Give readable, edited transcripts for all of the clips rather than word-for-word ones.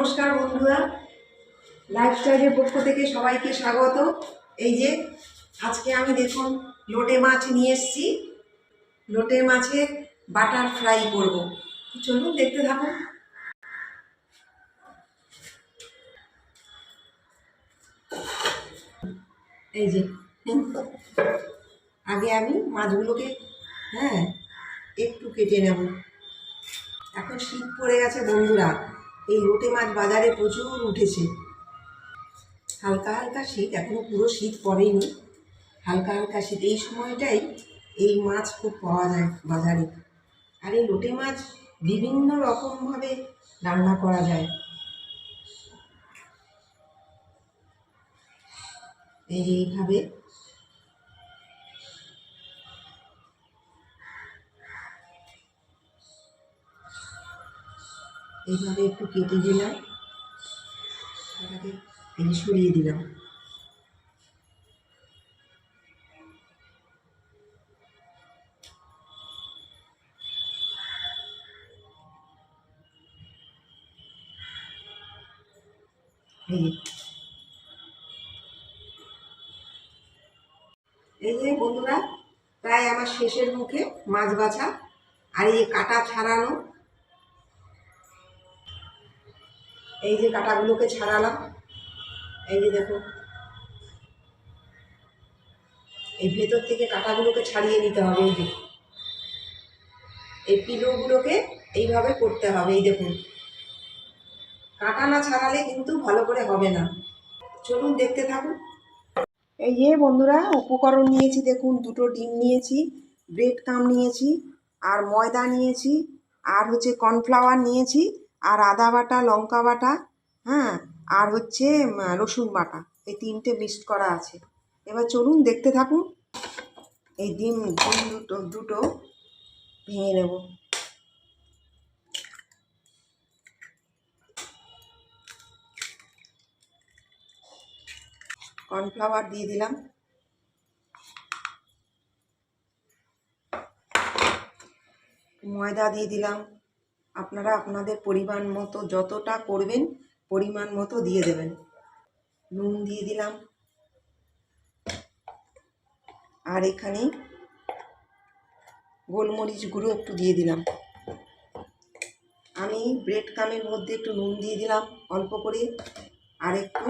নমস্কার বন্ধুরা, লাইফস্টাইলের পক্ষ থেকে সবাইকে স্বাগত। এই যে আজকে আমি দেখুন লোটে মাছ নিয়ে এসেছি। লোটে মাছের বাটার ফ্রাই করব, চলুন দেখতে থাকুন। এই যে আগে আমি মাছগুলোকে একটু কেটে নেব। এখন শীত পড়ে গেছে বন্ধুরা, এই লোটে মাছ বাজারে প্রচুর উঠেছে। হালকা হালকা শীত, এখনো পুরো শীত পড়েনি, হালকা হালকা শীত। এই সময়টাই এই মাছ খুব পাওয়া যায় বাজারে। আর এই লোটে মাছ বিভিন্ন রকমভাবে রান্না করা যায়। এইভাবে একটু কেটে দিলাম, এটাকে সরিয়ে দিলাম। এই যে বন্ধুরা, প্রায় আমার শেষের মুখে মাছ বাছা। আর এই কাটা ছাড়ানো, এই যে কাটাগুলোকে ছাড়ালাম। এই যে দেখো, এই ভেতর থেকে কাটাগুলোকে ছাড়িয়ে নিতে হবে। এই যে এই পিলোগুলোকে এইভাবে করতে হবে। এই দেখুন, কাটা না ছাড়ালে কিন্তু ভালো করে হবে না। চলুন দেখতে থাকুন। এই যে বন্ধুরা, উপকরণ নিয়েছি দেখুন, দুটো ডিম নিয়েছি, ব্রেড ক্রাম্ব নিয়েছি, আর ময়দা নিয়েছি, আর হচ্ছে কর্নফ্লাওয়ার নিয়েছি, আর আদা বাটা, লঙ্কা বাটা, আর হচ্ছে রসুন বাটা। এই তিনটে মিক্সড করা আছে। এবার চলুন দেখতে থাকুন। এই ডিম দুটো ভেঙে নেব। কর্নফ্লাওয়ার দিয়ে দিলাম, ময়দা দিয়ে দিলাম। আপনারা আপনাদের পরিমাণ মতো যতটা করবেন পরিমাণ মতো দিয়ে দেবেন। নুন দিয়ে দিলাম, আর এখানে গোলমরিচ গুঁড়ো একটু দিয়ে দিলাম। আমি ব্রেড ক্রাম্বের মধ্যে একটু নুন দিয়ে দিলাম অল্প করে, আর একটু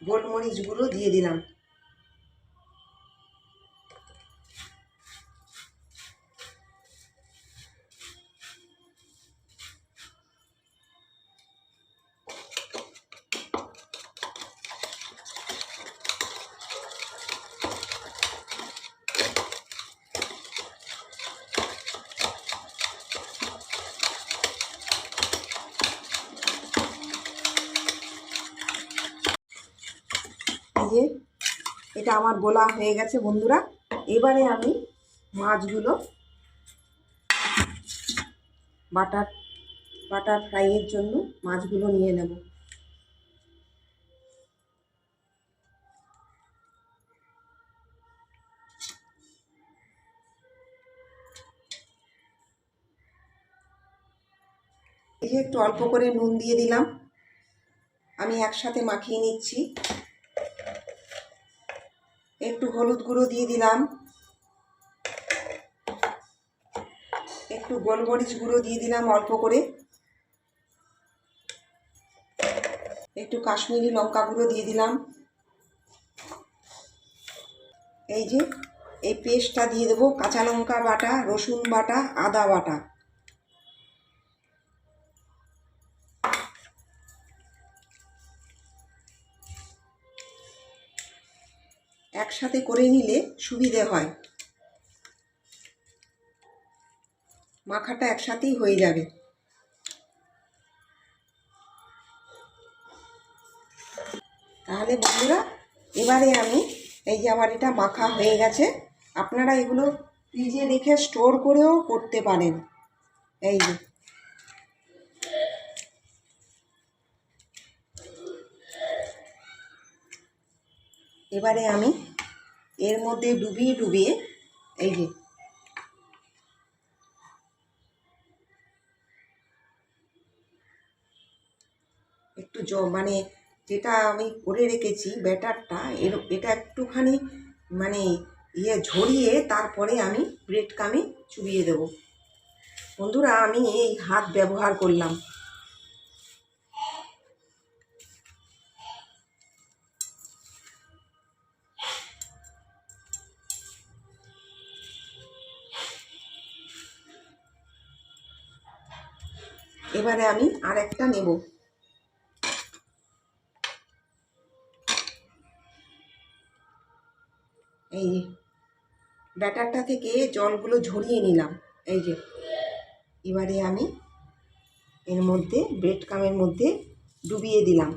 গোলমরিচ গুঁড়ো দিয়ে দিলাম। যে এটা আমার গোলা হয়ে গেছে বন্ধুরা। এবারে আমি মাছগুলো বাটার ফ্রাইয়ের জন্য মাছগুলো নিয়ে নেব। এই যে একটু অল্প করে নুন দিয়ে দিলাম, আমি একসাথে মাখিয়ে নিচ্ছি। একটু হলুদ গুঁড়ো দিয়ে দিলাম, একটু গোলমরিচ গুঁড়ো দিয়ে দিলাম অল্প করে, একটু কাশ্মীরি লঙ্কা গুঁড়ো দিয়ে দিলাম। এই যে এই পেস্টটা দিয়ে দেবো, কাঁচা লঙ্কা বাটা, রসুন বাটা, আদা বাটা। একসাথে করে নিলে সুবিধে হয়, মাখাটা একসাথেই হয়ে যাবে। তাহলে বন্ধুরা, এবারে আমি এই যে আমার এটা মাখা হয়ে গেছে। আপনারা এগুলো ফ্রিজে রেখে স্টোর করেও করতে পারেন। এই যে এবারে আমি এর মধ্যে ডুবিয়ে ডুবিয়ে এই যে একটু মানে যেটা আমি করে রেখেছি ব্যাটারটা এটা একটুখানি মানে ঝরিয়ে তারপরে আমি ব্রেড ক্রামে চুবিয়ে দেবো। বন্ধুরা আমি এই হাত ব্যবহার করলাম। এবারে আমি আরেকটা নেব। এই যে ব্যাটারটা থেকে জলগুলো ঝরিয়ে নিলাম। এই যে এবারে আমি এর মধ্যে ব্রেড ক্রামের মধ্যে ডুবিয়ে দিলাম।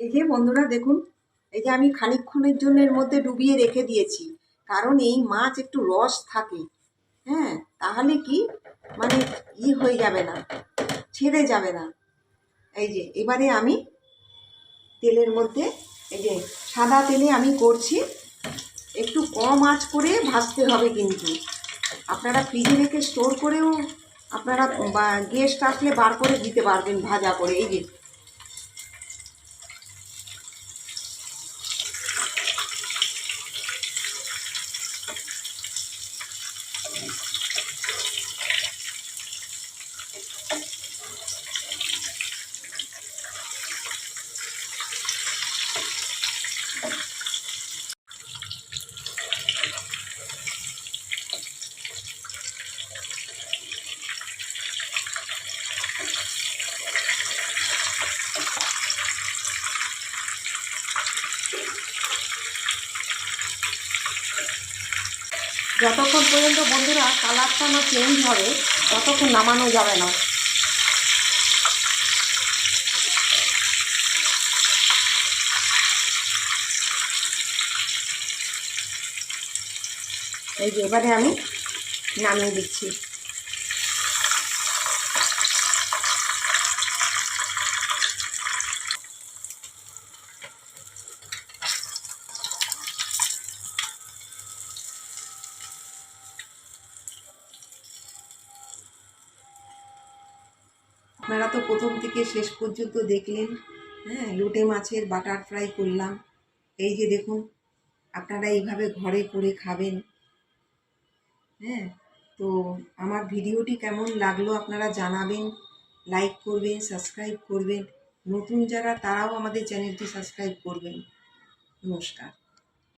এই যে বন্ধুরা দেখুন, এই যে আমি খানিকক্ষণের জন্য এর মধ্যে ডুবিয়ে রেখে দিয়েছি, কারণ এই মাছ একটু রস থাকে। হ্যাঁ, তাহলে কি মানে হয়ে যাবে না, ছেড়ে যাবে না। এই যে এবারে আমি তেলের মধ্যে, এই যে সাদা তেলে আমি করছি, একটু কম আঁচ করে ভাজতে হবে। কিন্তু আপনারা ফ্রিজে রেখে স্টোর করেও আপনারা গেস্ট আসলে বার করে দিতে পারবেন ভাজা করে। এই যে যতক্ষণ পর্যন্ত বন্ধুরা কালারটা না চেঞ্জ হবে ততক্ষণ নামানো যাবে না। এই যে এবারে আমি নামিয়ে দিচ্ছি। আপনারা তো প্রথম থেকে শেষ পর্যন্ত দেখলেন। হ্যাঁ, লোটে মাছের বাটার ফ্রাই করলাম। এই যে দেখুন, আপনারা এইভাবে ঘরে করে খাবেন। হ্যাঁ, তো আমার ভিডিওটি কেমন লাগলো আপনারা জানাবেন, লাইক করবেন, সাবস্ক্রাইব করবেন। নতুন যারা তারাও আমাদের চ্যানেলটি সাবস্ক্রাইব করবেন। নমস্কার।